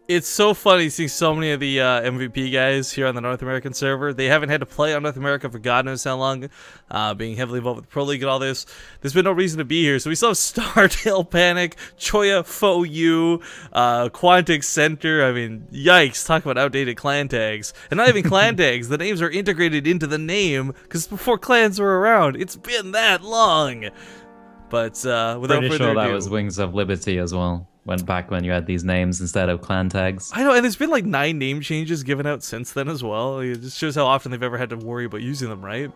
It's so funny seeing so many of the MVP guys here on the North American server. They haven't had to play on North America for God knows how long, being heavily involved with the Pro League and all this. There's been no reason to be here. So we still have Startail, Panic, Choya, Fou, Quantic Center. I mean, yikes, talk about outdated clan tags. And not even clan tags, the names are integrated into the name, because before clans were around. It's been that long. But without Pretty further sure ado, that was Wings of Liberty as well. Went back when you had these names instead of clan tags. I know, and there's been like 9 name changes given out since then as well. It just shows how often they've ever had to worry about using them, right?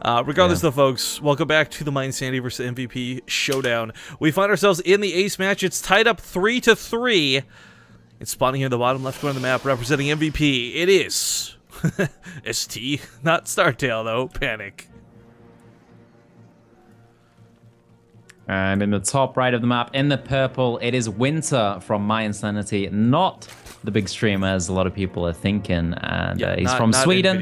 Regardless though, folks, welcome back to the mYi versus MVP showdown. We find ourselves in the ace match. It's tied up 3-3. It's spawning here in the bottom left corner of the map, representing MVP. It is ST, not Startail though, Panic. And in the top right of the map, in the purple, it is Winter from mYi, not the big streamer as a lot of people are thinking. And he's from Sweden.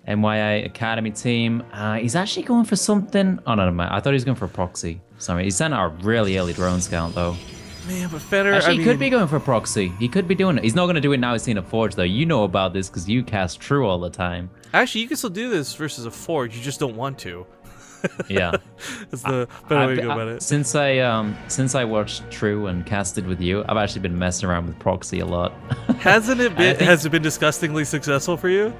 mYi Academy team. He's actually going for something. Oh, no, I thought he was going for a proxy. Sorry, he sent out a really early drone scout, though. Man, but Fenner, actually, I mean, he could be going for a proxy. He could be doing it. He's not going to do it now he's seen a Forge, though. You know about this because you cast True all the time. Actually, you can still do this versus a Forge. You just don't want to. Yeah, that's the better way to go about it. Since I watched True and casted with you, I've actually been messing around with proxy a lot. Hasn't it been? Has it been disgustingly successful for you?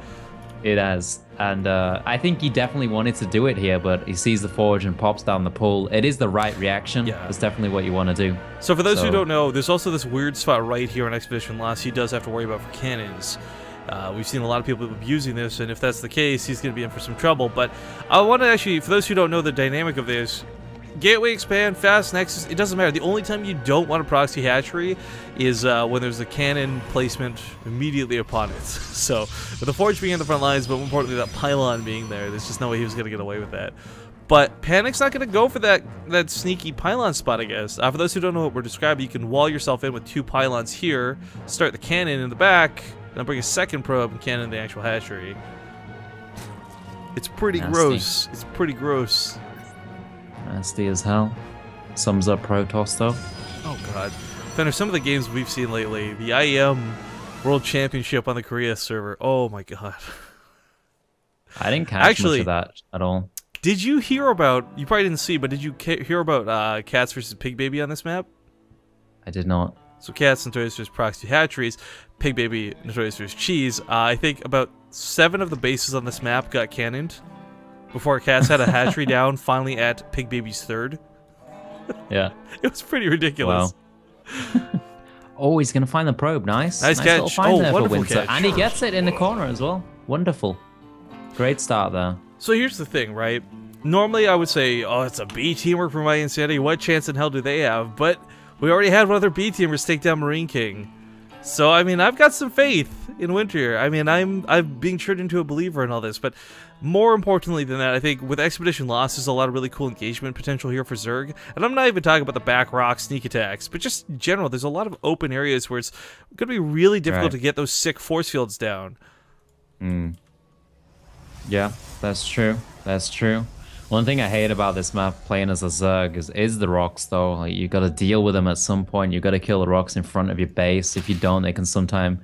It has, and I think he definitely wanted to do it here, but he sees the Forge and pops down the pull. It is the right reaction. Yeah, it's definitely what you want to do. So for those who don't know, there's also this weird spot right here on Expedition Lost he does have to worry about for cannons. We've seen a lot of people abusing this, and if that's the case, he's going to be in for some trouble. But I want to actually, for those who don't know the dynamic of this, Gateway Expand, Fast Nexus, it doesn't matter. The only time you don't want a proxy hatchery is when there's a cannon placement immediately upon it. So with the Forge being in the front lines, but more importantly that pylon being there, there's just no way he was going to get away with that. But Panic's not going to go for that sneaky pylon spot, I guess. For those who don't know what we're describing, you can wall yourself in with 2 pylons here, start the cannon in the back, then bring a second probe and cannon the actual hatchery. It's pretty gross. It's pretty gross. Nasty as hell. Sums up Protoss though. Oh god. Fenner, some of the games we've seen lately, the IEM World Championship on the Korea server, oh my god. I didn't catch much of that at all. Did you hear about, you probably didn't see, but did you hear about Cats versus Pig Baby on this map? I did not. So Cats notorious for proxy hatcheries, Pig Baby notorious for cheese. I think about 7 of the bases on this map got cannoned before Cats had a hatchery down, finally at Pig Baby's 3rd. Yeah. It was pretty ridiculous. Wow. Oh, he's going to find the probe. Nice. Nice catch. Little find there for Winter. Catch. And he gets it in the corner as well. Wonderful. Great start there. So here's the thing, right? Normally I would say, oh, it's a B teamwork for mYi. What chance in hell do they have? But we already had one other B teamers take down Marine King. So, I mean, I've got some faith in Winter. I mean, I'm being turned into a believer in all this. But more importantly than that, I think with Expedition Lost, there's a lot of really cool engagement potential here for Zerg. And I'm not even talking about the back rock sneak attacks, but just in general, there's a lot of open areas where it's going to be really difficult to get those sick force fields down. Yeah, that's true. That's true. One thing I hate about this map playing as a Zerg is the rocks, though. Like, you got to deal with them at some point. You got to kill the rocks in front of your base. If you don't, they can sometimes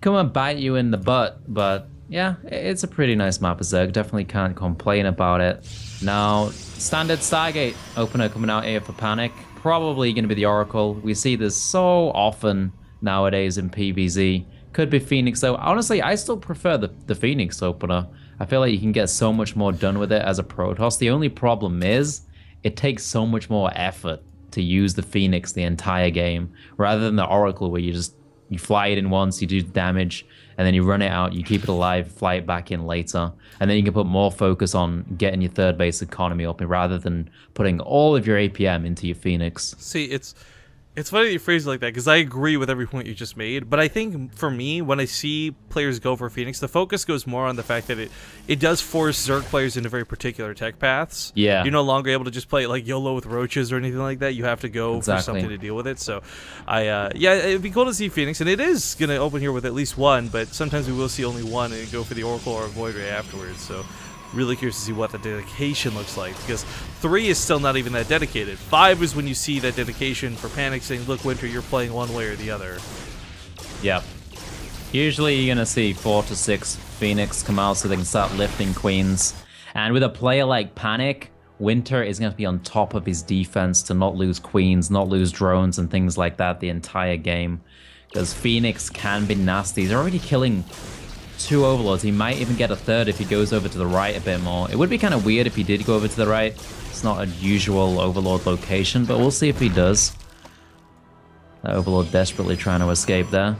come and bite you in the butt. But yeah, it's a pretty nice map of Zerg. Definitely can't complain about it. Now, standard Stargate opener coming out here for Panic. Probably going to be the Oracle. We see this so often nowadays in PvZ. Could be Phoenix, though. Honestly, I still prefer the Phoenix opener. I feel like you can get so much more done with it as a Protoss. The only problem is it takes so much more effort to use the Phoenix the entire game, rather than the Oracle where you fly it in once, you do damage, and then you run it out, you keep it alive, fly it back in later, and then you can put more focus on getting your third base economy up rather than putting all of your APM into your Phoenix. See, it's funny that you phrase it like that, because I agree with every point you just made, but I think for me, when I see players go for Phoenix, the focus goes more on the fact that it does force Zerg players into very particular tech paths. Yeah. You're no longer able to just play like YOLO with roaches or anything like that. You have to go for something to deal with it. So, yeah, it'd be cool to see Phoenix, and it is going to open here with at least one, but sometimes we will see only one and go for the Oracle or Avoid Ray afterwards. So, Really curious to see what the dedication looks like, because 3 is still not even that dedicated. 5 is when you see that dedication for Panic saying, look, Winter, you're playing one way or the other. Yep. Usually you're going to see 4 to 6 Phoenix come out so they can start lifting queens. And with a player like Panic, Winter is going to be on top of his defense to not lose queens, not lose drones and things like that the entire game. Because Phoenix can be nasty. He's already killing 2 overlords. He might even get a 3rd if he goes over to the right a bit more. It would be kind of weird if he did go over to the right. It's not a usual overlord location, but we'll see if he does. That overlord desperately trying to escape there.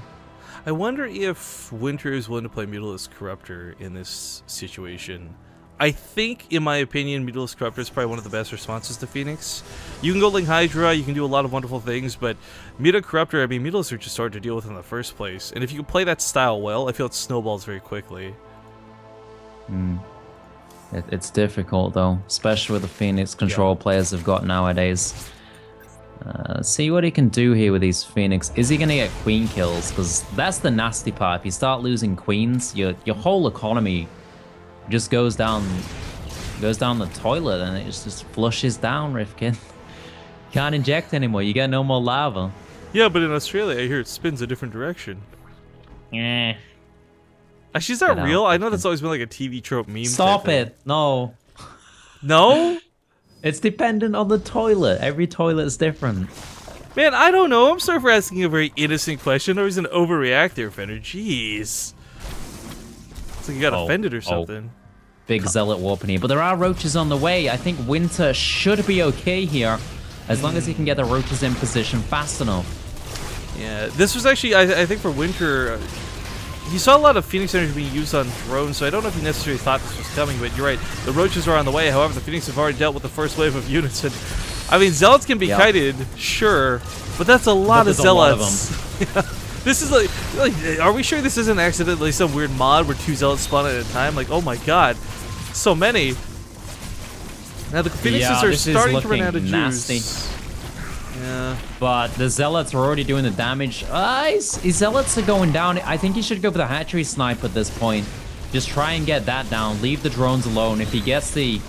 I wonder if Winter is willing to play Mutalisc Corruptor in this situation. I think, in my opinion, Mutalisc Corruptor is probably one of the best responses to Phoenix. You can go Ling Hydra, you can do a lot of wonderful things, but Muta Corruptor, I mean, Mutalisc are just hard to deal with in the first place. And if you can play that style well, I feel it snowballs very quickly. It's difficult, though, especially with the Phoenix control players have got nowadays. See what he can do here with these Phoenix. Is he going to get queen kills? Because that's the nasty part. If you start losing queens, your whole economy just goes down the toilet, and it just flushes down, Rifkin. Can't inject anymore. You get no more lava. Yeah, but in Australia, I hear it spins a different direction. Yeah. Actually, is that real? I know that's always been like a TV trope meme. Stop it. No. No? It's dependent on the toilet. Every toilet is different. Man, I don't know. I'm sorry for asking a very innocent question. I was an overreactor, Fender. Jeez. It's like you got offended or something. Big zealot warping here. But there are roaches on the way. I think Winter should be okay here, as long as he can get the roaches in position fast enough. Yeah, this was actually, I think for Winter, you saw a lot of Phoenix energy being used on drones, so I don't know if you necessarily thought this was coming, but you're right. The roaches are on the way. However, the Phoenix have already dealt with the first wave of units. And, I mean, zealots can be kited, sure, but that's a lot of zealots. This is like, are we sure this isn't accidentally some weird mod where 2 zealots spawn at a time? Like, oh my god, so many. Now the Phoenixes are starting to run out of juice. Yeah. But the zealots are already doing the damage. His zealots are going down. I think he should go for the hatchery snipe at this point. Just try and get that down. Leave the drones alone. If he gets the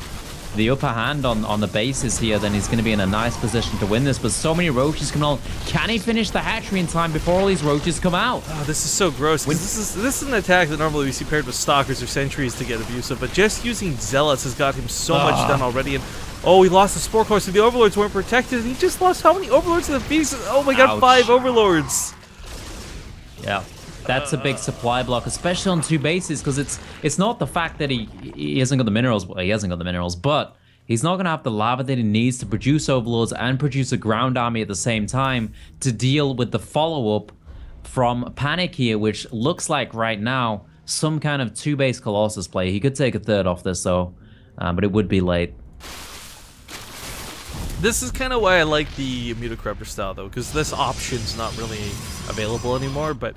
upper hand on the bases here, then he's going to be in a nice position to win this. But so many roaches come on. Can he finish the hatchery in time before all these roaches come out? Oh, this is so gross. This is an attack that normally we see paired with stalkers or sentries to get abusive, but just using zealots has got him so much done already. And oh, he lost the spore core, so the overlords weren't protected. And he just lost how many overlords to the Phoenix? Oh my god, 5 overlords. Yeah. That's a big supply block, especially on 2 bases, because it's not the fact that he hasn't got the minerals. Well, he hasn't got the minerals, but he's not going to have the lava that he needs to produce overlords and produce a ground army at the same time to deal with the follow-up from Panic here, which looks like right now some kind of 2-base Colossus play. He could take a 3rd off this, though, but it would be late. This is kind of why I like the Mutacorruptor style, though, because this option's not really available anymore, but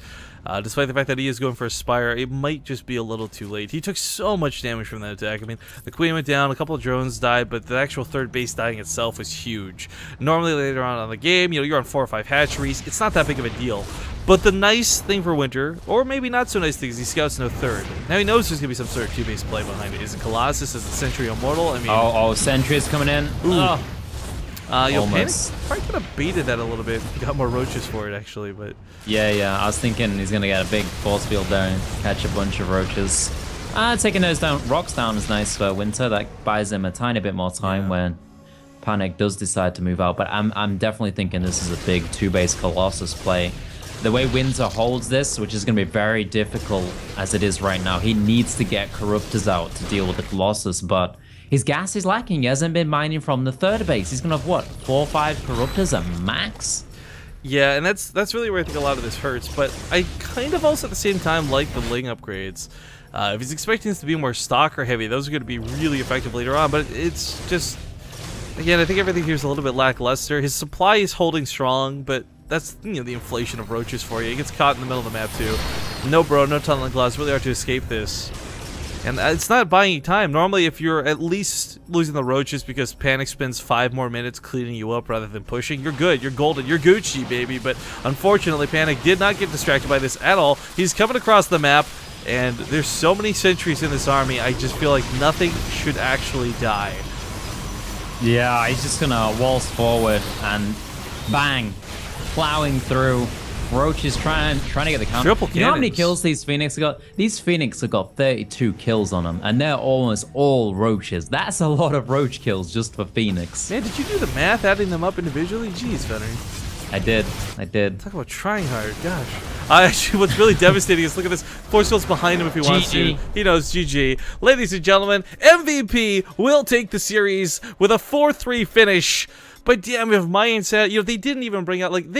despite the fact that he is going for a Spire, it might just be a little too late. He took so much damage from that attack. I mean, the Queen went down, a couple of drones died, but the actual 3rd base dying itself was huge. Normally, later on in the game, you're on 4 or 5 hatcheries. It's not that big of a deal. But the nice thing for Winter, or maybe not so nice thing, is he scouts no 3rd. Now he knows there's going to be some sort of 2-base play behind it. Is it Colossus? Is it Sentry Immortal? I mean... Sentry is coming in. Ooh. Panic probably could have baited that a little bit. Got more roaches for it, actually, but... Yeah, I was thinking he's going to get a big force field there and catch a bunch of roaches. Taking those rocks down is nice for Winter. That buys him a tiny bit more time when Panic does decide to move out. But I'm definitely thinking this is a big 2-base Colossus play. The way Winter holds this, which is going to be very difficult as it is right now, he needs to get Corruptors out to deal with the Colossus, but... his gas is lacking. He hasn't been mining from the 3rd base. He's gonna have what, 4 or 5 Corruptors at max? Yeah, and that's really where I think a lot of this hurts. But I kind of also at the same time like the Ling upgrades. If he's expecting this to be more stalker heavy, those are going to be really effective later on. But it's just, again, I think everything here is a little bit lackluster. His supply is holding strong, but that's, you know, the inflation of roaches for you. He gets caught in the middle of the map too. No bro, no tunneling glass. Really hard to escape this. And it's not buying you time. Normally, if you're at least losing the roaches because Panic spends 5 more minutes cleaning you up rather than pushing, you're good, you're golden, you're Gucci, baby. But unfortunately, Panic did not get distracted by this at all. He's coming across the map. And there's so many sentries in this army, I just feel like nothing should actually die. Yeah, he's just gonna waltz forward and bang, plowing through. Roach is trying to get the counter. Triple You know how many cannons. kills these Phoenix have got? These Phoenix have got 32 kills on them, and they're almost all Roaches. That's a lot of Roach kills just for Phoenix. Man, did you do the math adding them up individually? Jeez, Fenner. I did. Talk about trying hard, gosh. Actually, what's really devastating is look at this. Force Field's behind him if he wants to. He knows GG. Ladies and gentlemen, MVP will take the series with a 4-3 finish. But damn, if mYi and Sad, they didn't even bring out, like,